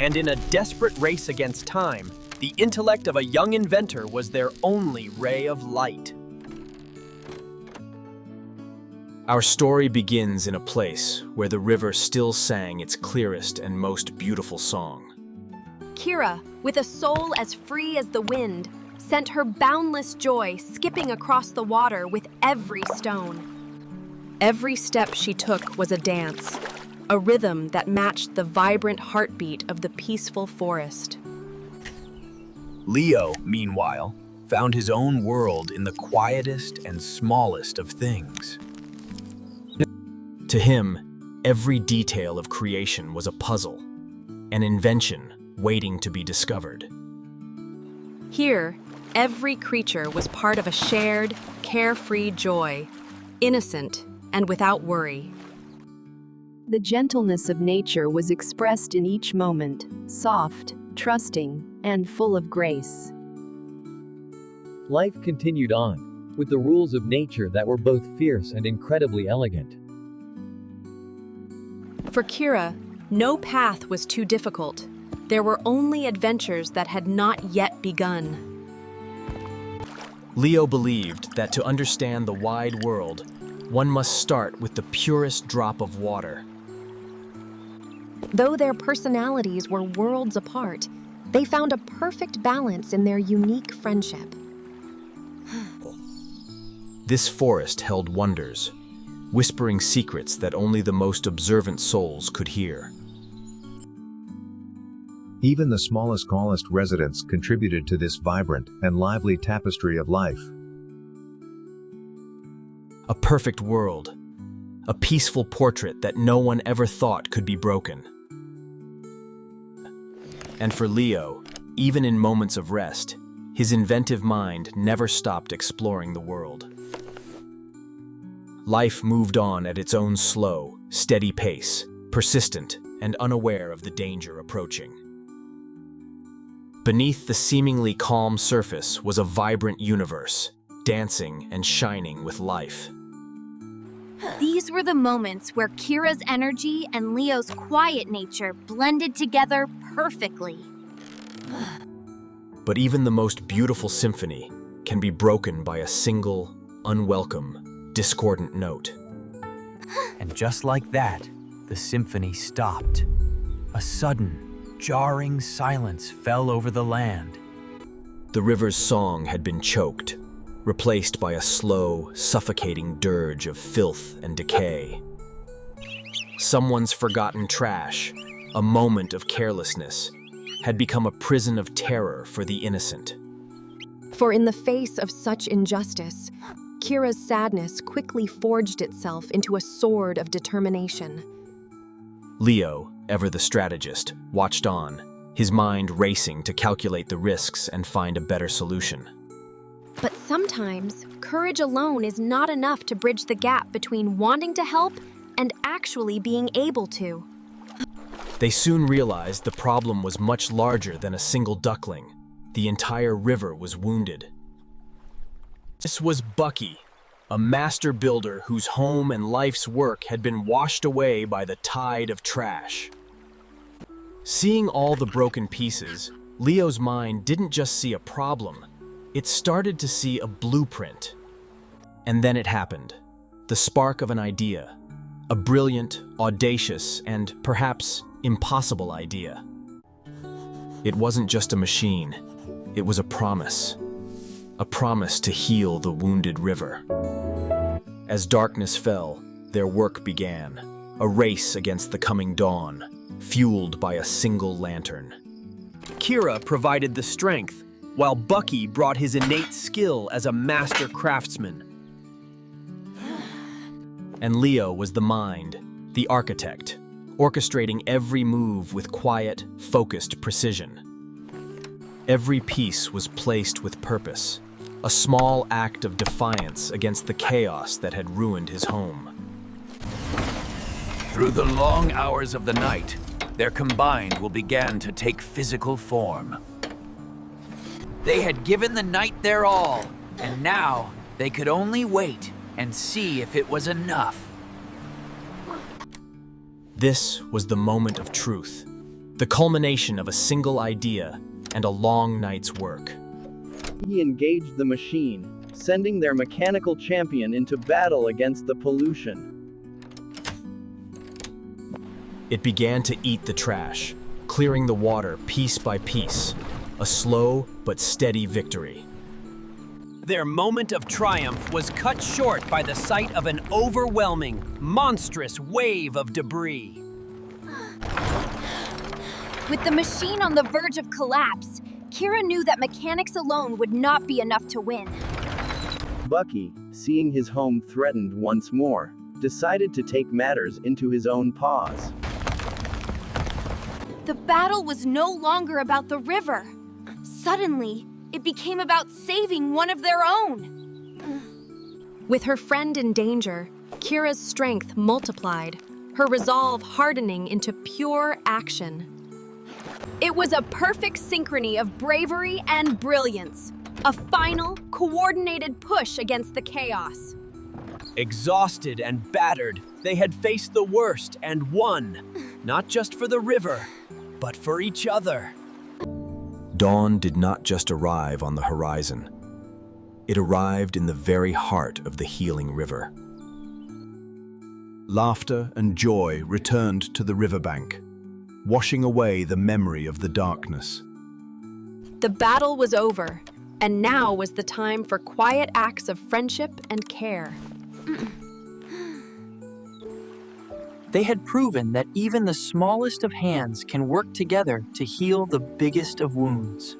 And in a desperate race against time, the intellect of a young inventor was their only ray of light. Our story begins in a place where the river still sang its clearest and most beautiful song. Kira, with a soul as free as the wind, sent her boundless joy skipping across the water with every stone. Every step she took was a dance, a rhythm that matched the vibrant heartbeat of the peaceful forest. Leo, meanwhile, found his own world in the quietest and smallest of things. To him, every detail of creation was a puzzle, an invention waiting to be discovered. Here, every creature was part of a shared, carefree joy, innocent and without worry. The gentleness of nature was expressed in each moment, soft, trusting, and full of grace. Life continued on, with the rules of nature that were both fierce and incredibly elegant. For Kira, no path was too difficult. There were only adventures that had not yet begun. Leo believed that to understand the wide world, one must start with the purest drop of water. Though their personalities were worlds apart, they found a perfect balance in their unique friendship. This forest held wonders, whispering secrets that only the most observant souls could hear. Even the smallest residents contributed to this vibrant and lively tapestry of life. A perfect world, a peaceful portrait that no one ever thought could be broken. And for Leo, even in moments of rest, his inventive mind never stopped exploring the world. Life moved on at its own slow, steady pace, persistent and unaware of the danger approaching. Beneath the seemingly calm surface was a vibrant universe, dancing and shining with life. These were the moments where Kira's energy and Leo's quiet nature blended together perfectly. But even the most beautiful symphony can be broken by a single, unwelcome, discordant note. And just like that, the symphony stopped. A sudden, jarring silence fell over the land. The river's song had been choked, replaced by a slow, suffocating dirge of filth and decay. Someone's forgotten trash, a moment of carelessness, had become a prison of terror for the innocent. For in the face of such injustice, Kira's sadness quickly forged itself into a sword of determination. Leo, ever the strategist, watched on, his mind racing to calculate the risks and find a better solution. But sometimes, courage alone is not enough to bridge the gap between wanting to help and actually being able to. They soon realized the problem was much larger than a single duckling. The entire river was wounded. This was Bucky, a master builder whose home and life's work had been washed away by the tide of trash. Seeing all the broken pieces, Leo's mind didn't just see a problem. It started to see a blueprint. And then it happened. The spark of an idea. A brilliant, audacious, and perhaps impossible idea. It wasn't just a machine. It was a promise. A promise to heal the wounded river. As darkness fell, their work began. A race against the coming dawn, fueled by a single lantern. Kira provided the strength, while Bucky brought his innate skill as a master craftsman. And Leo was the mind, the architect, orchestrating every move with quiet, focused precision. Every piece was placed with purpose, a small act of defiance against the chaos that had ruined his home. Through the long hours of the night, their combined will began to take physical form. They had given the night their all, and now they could only wait and see if it was enough. This was the moment of truth, the culmination of a single idea and a long night's work. He engaged the machine, sending their mechanical champion into battle against the pollution. It began to eat the trash, clearing the water piece by piece, a slow but steady victory. Their moment of triumph was cut short by the sight of an overwhelming, monstrous wave of debris. With the machine on the verge of collapse, Kira knew that mechanics alone would not be enough to win. Bucky, seeing his home threatened once more, decided to take matters into his own paws. The battle was no longer about the river. Suddenly, it became about saving one of their own. With her friend in danger, Kira's strength multiplied, her resolve hardening into pure action. It was a perfect synchrony of bravery and brilliance, a final, coordinated push against the chaos. Exhausted and battered, they had faced the worst and won, not just for the river, but for each other. Dawn did not just arrive on the horizon. It arrived in the very heart of the healing river. Laughter and joy returned to the riverbank, washing away the memory of the darkness. The battle was over, and now was the time for quiet acts of friendship and care. They had proven that even the smallest of hands can work together to heal the biggest of wounds.